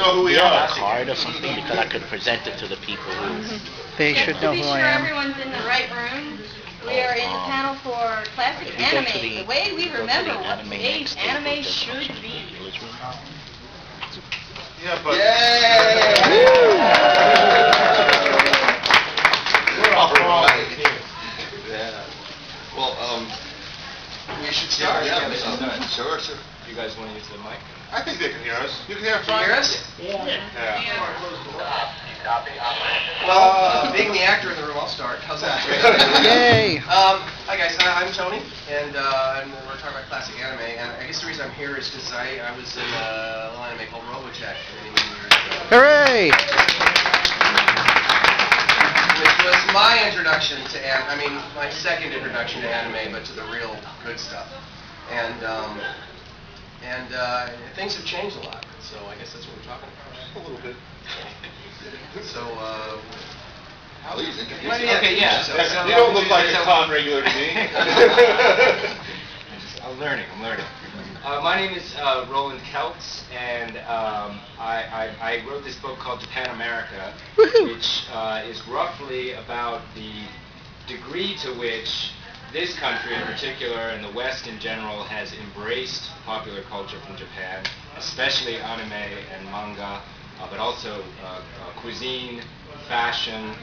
know who we Do you are. have a card or something because I could present it to the people who... They should know To be who sure I am. everyone's in the right room, we are in the panel for classic If we go to anime, the way we go to remember the what anime today's next day, we'll anime just should function in be. the village room. Yeah, but We're all right. Yeah. Well, we should start. Yeah, sure. You guys want to use the mic? I think they can hear us. You can hear us, Can you hear us? Yeah. Well, being the actor in the room, I'll start. How's that? Yay! Hi guys, I'm Tony, and we're talking about classic anime. And I guess the reason I'm here is because I was in a little anime called Robotech many years ago. Hooray! Which was my introduction to my second introduction to anime, but to the real good stuff. And things have changed a lot, so I guess that's what we're talking about. A little bit. So, Please introduce okay, yeah. You don't look like a con regular to me. I'm learning. My name is Roland Kelts, and I wrote this book called Japan America, which is roughly about the degree to which this country in particular, and the West in general, has embraced popular culture from Japan, especially anime and manga, but also cuisine, fashion,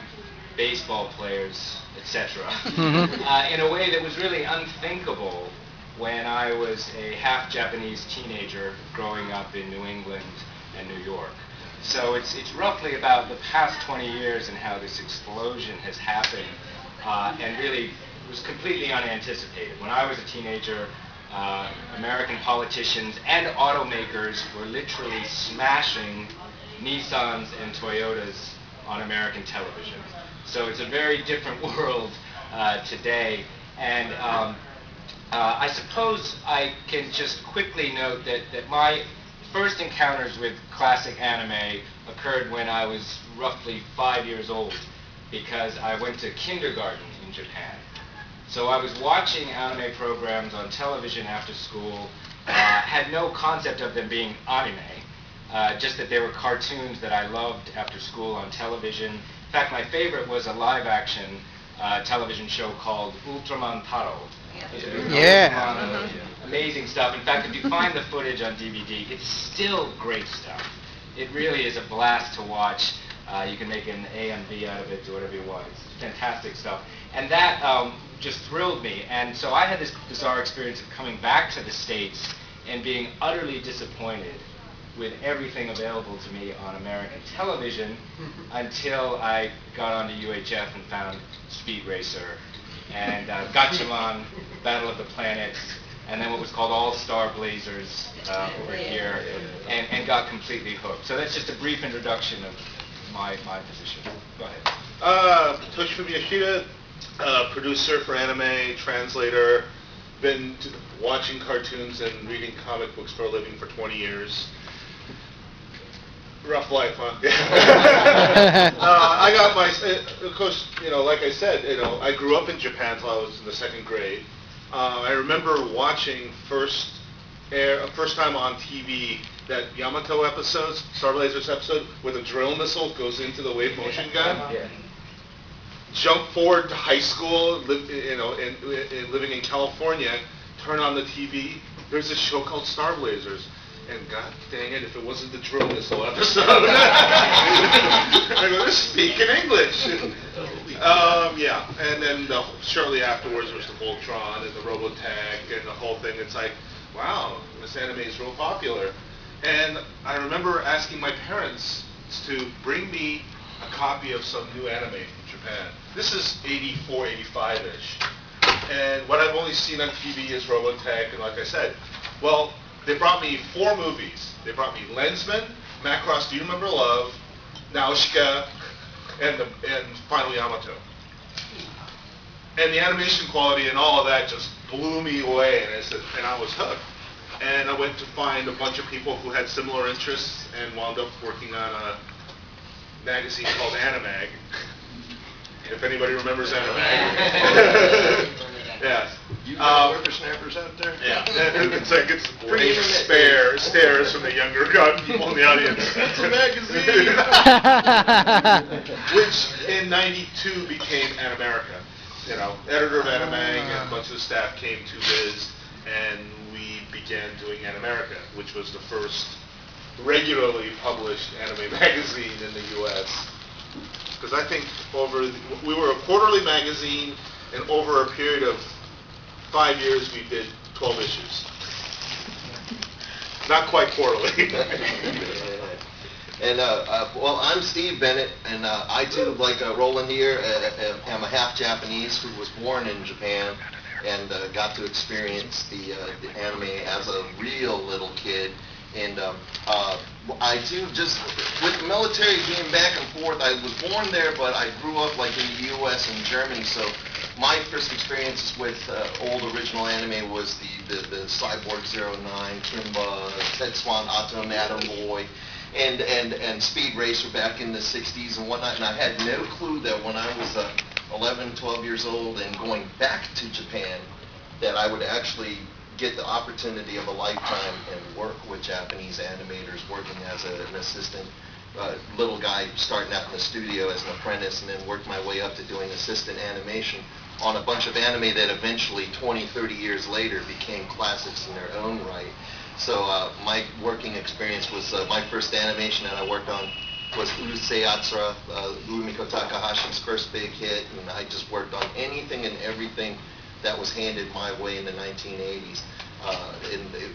baseball players, etc. In a way that was really unthinkable when I was a half-Japanese teenager growing up in New England and New York. So it's roughly about the past 20 years and how this explosion has happened, and really was completely unanticipated. When I was a teenager, American politicians and automakers were literally smashing Nissans and Toyotas on American television. So it's a very different world today. And I suppose I can just quickly note that my first encounters with classic anime occurred when I was roughly 5 years old, because I went to kindergarten in Japan. So I was watching anime programs on television after school, had no concept of them being anime, just that they were cartoons that I loved after school on television. In fact, my favorite was a live-action television show called Ultraman Taro. Yeah. Amazing stuff. In fact, if you find the footage on DVD, it's still great stuff. It really is a blast to watch. You can make an A and B out of it, do whatever you want. It's fantastic stuff. And that just thrilled me. And so I had this bizarre experience of coming back to the States and being utterly disappointed with everything available to me on American television until I got onto UHF and found Speed Racer and Gatchaman, Battle of the Planets, and then what was called All-Star Blazers over here, and got completely hooked. So that's just a brief introduction of my position. Go ahead. Toshifumi Yoshida, producer for anime, translator, been watching cartoons and reading comic books for a living for 20 years. Rough life, huh? I got my, of course, like I said, I grew up in Japan until I was in the second grade. I remember watching first time on TV that Yamato episode, Star Blazers episode, where the drill missile goes into the wave motion gun. Yeah. Jump forward to high school, living in California, turn on the TV, there's a show called Star Blazers. And god dang it, if it wasn't the drill missile episode. I go, they're speaking English. Yeah, and then shortly afterwards was the Voltron and the Robotech and the whole thing. It's like, wow, this anime is real popular. And I remember asking my parents to bring me a copy of some new anime from Japan. This is 84, 85-ish. And what I've only seen on TV is Robotech, and like I said, well, they brought me 4 movies. They brought me Lensman, Macross Do You Remember Love, Nausicaa, and finally Yamato. And the animation quality and all of that just blew me away, and I was hooked. And I went to find a bunch of people who had similar interests and wound up working on a magazine called Animag. If anybody remembers Animag. Yes. You got whippersnappers out there? Yeah, it's like it's Pretty brief internet. stares from the younger people in the audience. It's a magazine. Which in '92 became An America. You know, editor of Animang and a bunch of the staff came to Viz, and we began doing An America, which was the first regularly published anime magazine in the U.S. Because I think we were a quarterly magazine, and over a period of 5 years, we did 12 issues. Not quite quarterly. And well, I'm Steve Bennett, and I too, like Roland here, am a half Japanese who was born in Japan and got to experience the anime as a real little kid. And I do just, with the military being back and forth, I was born there, but I grew up like in the U.S. and Germany, so my first experiences with old original anime was the Cyborg 09, Kimba, Tetsuan Atom, Atom Boy, and Speed Racer back in the 60s and whatnot, and I had no clue that when I was 11, 12 years old and going back to Japan, that I would actually get the opportunity of a lifetime and work with Japanese animators, working as an assistant, little guy starting out in the studio as an apprentice, and then worked my way up to doing assistant animation on a bunch of anime that eventually 20, 30 years later became classics in their own right. So my working experience was, my first animation that I worked on was Urusei Yatsura, Rumiko Takahashi's first big hit, and I just worked on anything and everything that was handed my way in the 1980s.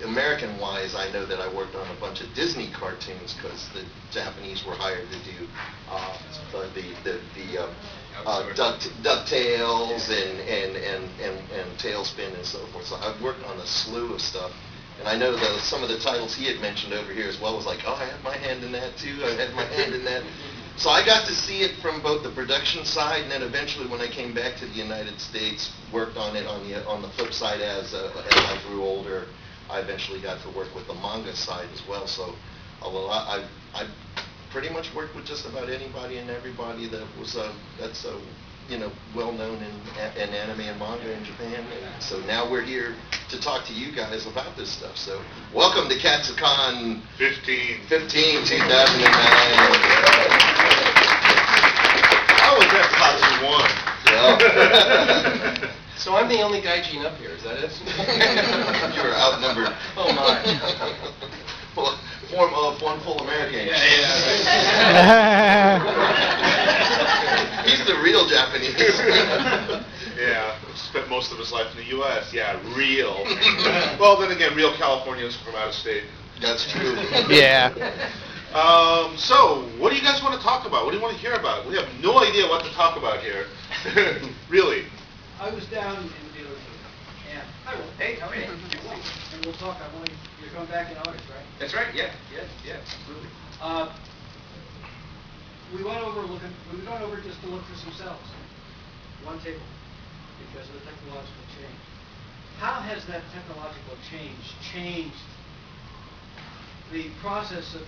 American-wise, I know that I worked on a bunch of Disney cartoons because the Japanese were hired to do DuckTales and Tailspin and so forth. So I've worked on a slew of stuff. And I know that some of the titles he had mentioned over here as well was like, oh, I had my hand in that too, I had my hand in that. So I got to see it from both the production side, and then eventually when I came back to the United States, worked on it on the flip side as I grew older. I eventually got to work with the manga side as well. So I pretty much worked with just about anybody and everybody that was that's well known in anime and manga in Japan. And so now we're here to talk to you guys about this stuff. So welcome to Katsucon 15, 2009. I was at Katsucon 1. Yeah. So I'm the only gaijin up here, is that it? You were outnumbered. Oh my. One full American. Yeah, right. He's the real Japanese. Yeah, spent most of his life in the U.S. Yeah, real. Well, then again, real Californians from out of state. That's true. Yeah. So, what do you guys want to talk about? What do you want to hear about? We have no idea what to talk about here. Really. I was down in dealership, and hi, Will. Hey, how are you? And we'll talk. You're coming back in August, right? That's right. Yeah, absolutely. We went over just to look for some cells, one table, because of the technological change. How has that technological change changed the process of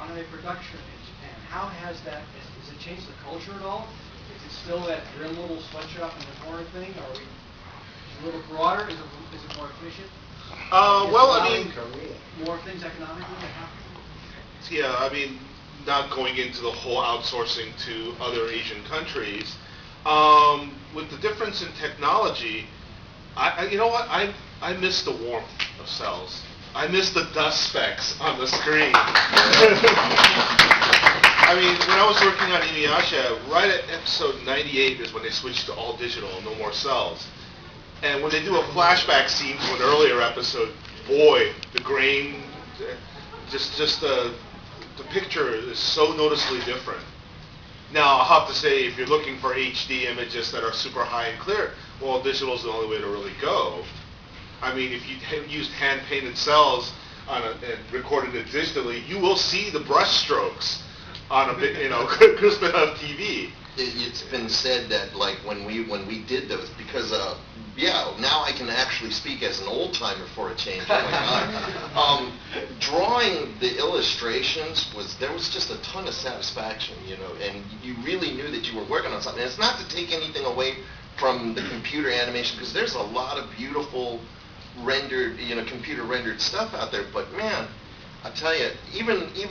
anime production in Japan? How has that? Has it changed the culture at all? Is it still that grim little sweatshop in the corner thing? Are we a little broader? Is it more efficient? Well, I mean, more things economically to happen? yeah, I mean, not going into the whole outsourcing to other Asian countries. With the difference in technology, you know what? I miss the warmth of cells. I miss the dust specks on the screen. I mean, when I was working on Inuyasha, right at episode 98 is when they switched to all digital, no more cells. And when they do a flashback scene to an earlier episode, boy, the grain, just the picture is so noticeably different. Now, I'll have to say, if you're looking for HD images that are super high and clear, well, digital is the only way to really go. I mean, if you used hand-painted cells and recorded it digitally, you will see the brush strokes on a big, crisp enough TV. It's been said that like when we did those, because now I can actually speak as an old timer for a change. Oh my God. Drawing the illustrations there was just a ton of satisfaction, and you really knew that you were working on something. And it's not to take anything away from the computer animation, because there's a lot of beautiful rendered, computer rendered stuff out there. But man, I tell you, even